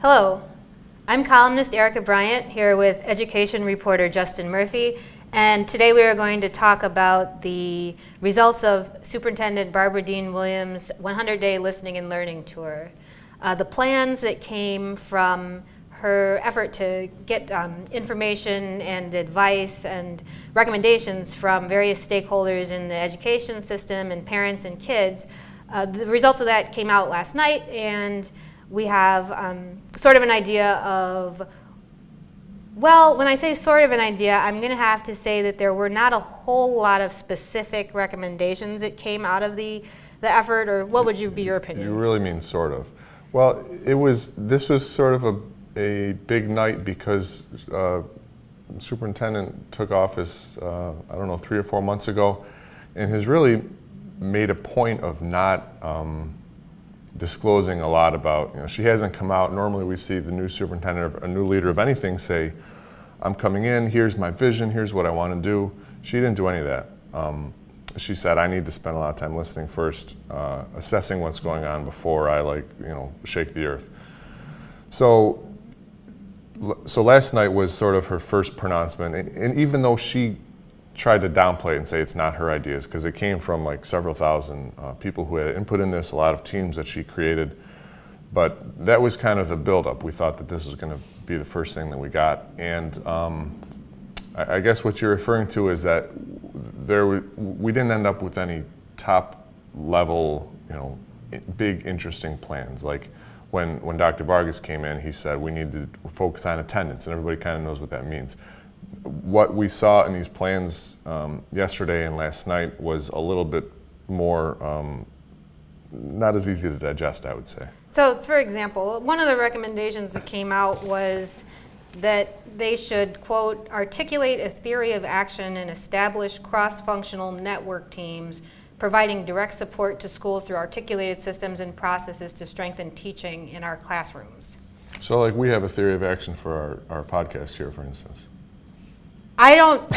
Hello, I'm columnist Erica Bryant here with education reporter Justin Murphy, and today we are going to talk about the results of Superintendent Barbara Deane-Williams' 100-day listening and learning tour. The plans that came from her effort to get information and advice and recommendations from various stakeholders in the education system and parents and kids. The results of that came out last night, and we have sort of an idea of, well, when I say sort of an idea, I'm going to have to say that there were not a whole lot of specific recommendations that came out of the effort, or what would be your opinion? You really mean sort of. Well, this was sort of a big night because superintendent took office, I don't know, 3 or 4 months ago, and has really made a point of not disclosing a lot about, she hasn't come out. Normally we see the new superintendent or a new leader of anything say, I'm coming in, here's my vision, here's what I want to do. She didn't do any of that. She said, I need to spend a lot of time listening first, assessing what's going on before I shake the earth. So last night was sort of her first pronouncement, and even though she tried to downplay it and say it's not her ideas, because it came from like several thousand people who had input in this, a lot of teams that she created, but that was kind of the buildup. We thought that this was going to be the first thing that we got, and I guess what you're referring to is that we didn't end up with any top level, big interesting plans. Like when Dr. Vargas came in, he said we need to focus on attendance, and everybody kind of knows what that means. What we saw in these plans yesterday and last night was a little bit more not as easy to digest, I would say. So, for example, one of the recommendations that came out was that they should, quote, articulate a theory of action and establish cross-functional network teams, providing direct support to schools through articulated systems and processes to strengthen teaching in our classrooms. So like we have a theory of action for our podcast here, for instance. I don't.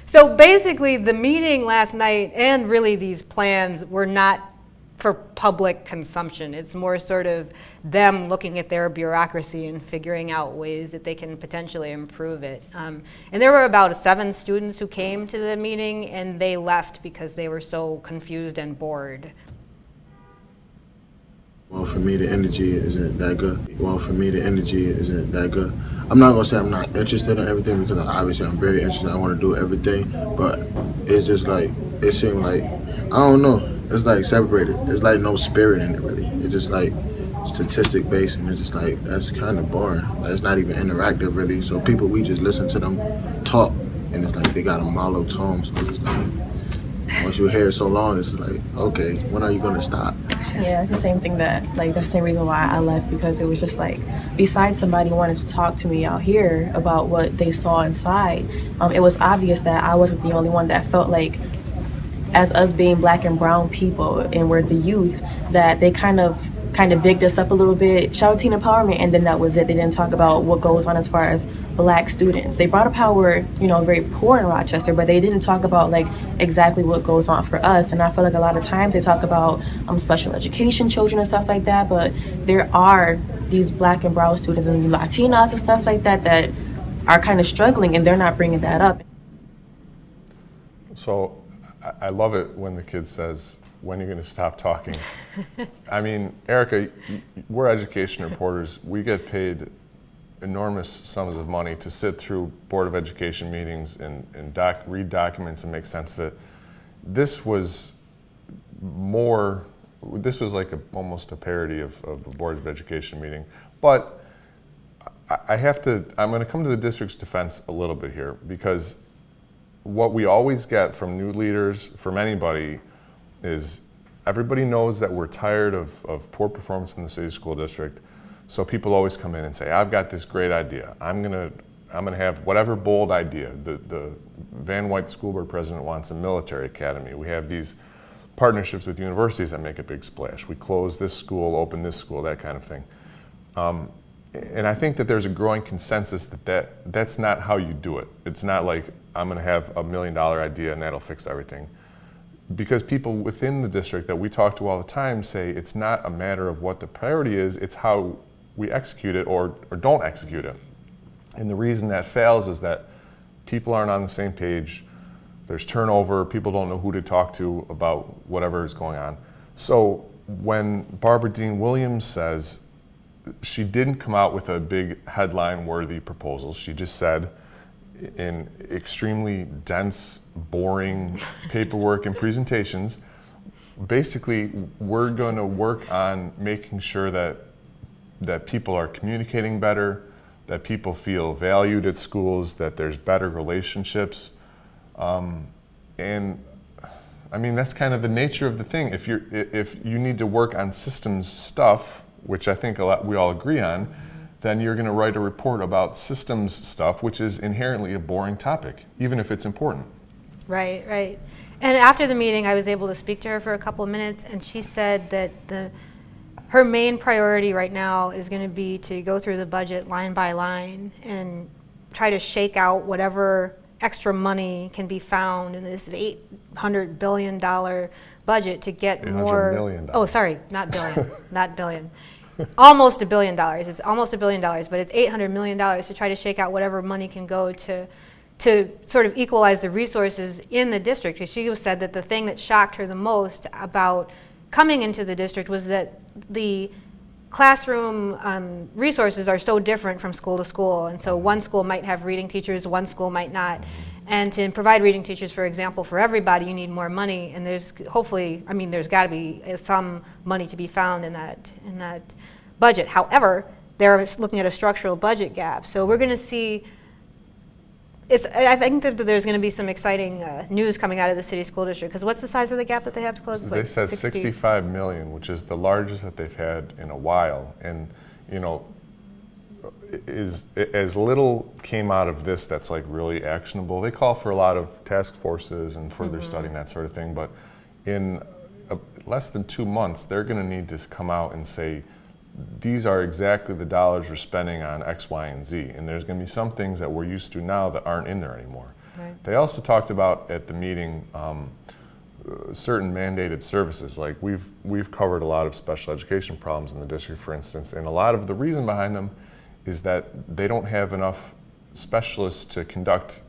So basically, the meeting last night and really these plans were not for public consumption. It's more sort of them looking at their bureaucracy and figuring out ways that they can potentially improve it. And there were about 7 students who came to the meeting, and they left because they were so confused and bored. Well, for me, the energy isn't that good. I'm not gonna say I'm not interested in everything, because obviously I'm very interested. I want to do everything, but it's just like, it seemed like, I don't know, it's like separated. It's like no spirit in it, really. It's just like statistic based, and it's just like, that's kind of boring. Like, it's not even interactive, really. So people, we just listen to them talk, and it's like they got a mellow tone. So it's like, once you hear it so long, it's like, okay, when are you gonna stop? Yeah, it's the same thing that's the same reason why I left, because it was just like, besides somebody wanting to talk to me out here about what they saw inside, it was obvious that I wasn't the only one that felt like, as us being Black and brown people, and we're the youth, that they kind of bigged us up a little bit, shouted teen empowerment, and then that was it. They didn't talk about what goes on as far as Black students. They brought up how we're, very poor in Rochester, but they didn't talk about exactly what goes on for us. And I feel like a lot of times they talk about special education children and stuff like that, but there are these Black and brown students and Latinas and stuff like that that are kind of struggling, and they're not bringing that up. So I love it when the kid says, when are you going to stop talking? I mean, Erica, we're education reporters. We get paid enormous sums of money to sit through Board of Education meetings and read documents and make sense of it. This was like almost a parody of a Board of Education meeting. But I'm going to come to the district's defense a little bit here, because what we always get from new leaders, from anybody, is everybody knows that we're tired of poor performance in the city school district. So people always come in and say, I've got this great idea. I'm gonna have whatever bold idea. The Van White school board president wants a military academy. We have these partnerships with universities that make a big splash. We close this school, open this school, that kind of thing. And I think that there's a growing consensus that's not how you do it. It's not like I'm gonna have $1 million idea and that'll fix everything. because people within the district that we talk to all the time say it's not a matter of what the priority is, it's how we execute it or don't execute it. And the reason that fails is that people aren't on the same page, there's turnover, people don't know who to talk to about whatever is going on. So when Barbara Deane-Williams says she didn't come out with a big headline-worthy proposal, she just said, in extremely dense, boring paperwork and presentations, basically we're going to work on making sure that people are communicating better, that people feel valued at schools, that there's better relationships. And I mean, that's kind of the nature of the thing. If you need to work on systems stuff, which I think we all agree on, then you're going to write a report about systems stuff, which is inherently a boring topic, even if it's important. Right, right. And after the meeting, I was able to speak to her for a couple of minutes, and she said that her main priority right now is going to be to go through the budget line by line and try to shake out whatever extra money can be found in this $800 billion budget to get more. $800 million. Oh, sorry, not billion, not billion. Almost $1 billion. It's almost $1 billion, but it's $800 million to try to shake out whatever money can go to sort of equalize the resources in the district. Because she said that the thing that shocked her the most about coming into the district was that the classroom resources are so different from school to school. And so one school might have reading teachers, one school might not. And to provide reading teachers, for example, for everybody, you need more money. And there's hopefully, I mean, there's got to be some money to be found in that budget. However, they're looking at a structural budget gap. So we're going to see. I think that there's going to be some exciting news coming out of the city school district. Because what's the size of the gap that they have to close? It's They like said 65 million, which is the largest that they've had in a while. And, you know, as little came out of this that's like really actionable. They call for a lot of task forces and further studying, that sort of thing. But in less than 2 months, they're going to need to come out and say, these are exactly the dollars we're spending on X, Y, and Z. And there's going to be some things that we're used to now that aren't in there anymore. Right. They also talked about at the meeting certain mandated services. Like we've covered a lot of special education problems in the district, for instance, and a lot of the reason behind them is that they don't have enough specialists to conduct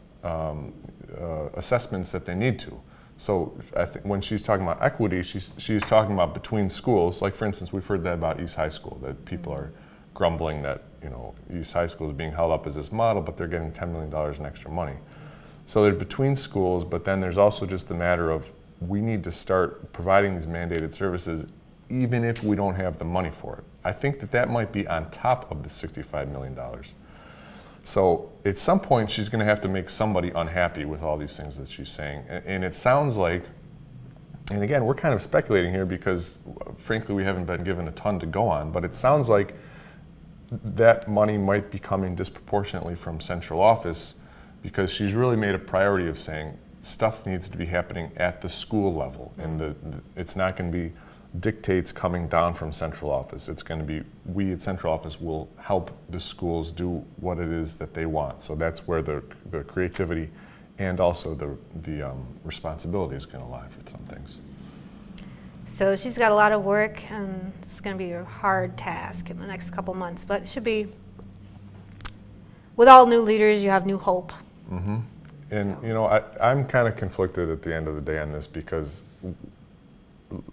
assessments that they need to. So I think when she's talking about equity, she's talking about between schools. Like for instance, we've heard that about East High School, that people are grumbling that, you know, East High School is being held up as this model, but they're getting $10 million in extra money. So they're between schools, but then there's also just the matter of we need to start providing these mandated services even if we don't have the money for it. I think that might be on top of the $65 million. So at some point, she's going to have to make somebody unhappy with all these things that she's saying. And it sounds like, and again, we're kind of speculating here because frankly, we haven't been given a ton to go on, but it sounds like that money might be coming disproportionately from central office because she's really made a priority of saying stuff needs to be happening at the school level. And it's not going to be dictates coming down from central office. It's going to be we at central office will help the schools do what it is that they want. So that's where the creativity and also the responsibility is going to lie for some things. So she's got a lot of work, and it's going to be a hard task in the next couple months, but it should be. With all new leaders, you have new hope. Mm-hmm. And you know, I'm kind of conflicted at the end of the day on this because,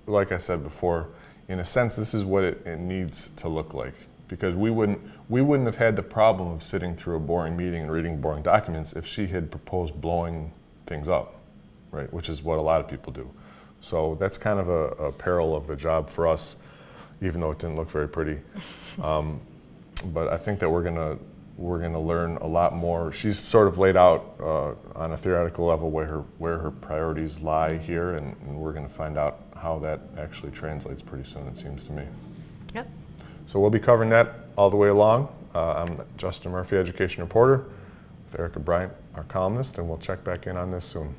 like I said before, in a sense, this is what it needs to look like. Because we wouldn't have had the problem of sitting through a boring meeting and reading boring documents if she had proposed blowing things up, right? Which is what a lot of people do. So that's kind of a peril of the job for us, even though it didn't look very pretty. But I think that we're gonna learn a lot more. She's sort of laid out on a theoretical level where her priorities lie here, and we're gonna find out how that actually translates pretty soon, it seems to me. Yep. So we'll be covering that all the way along. I'm Justin Murphy, education reporter, with Erica Bryant, our columnist, and we'll check back in on this soon.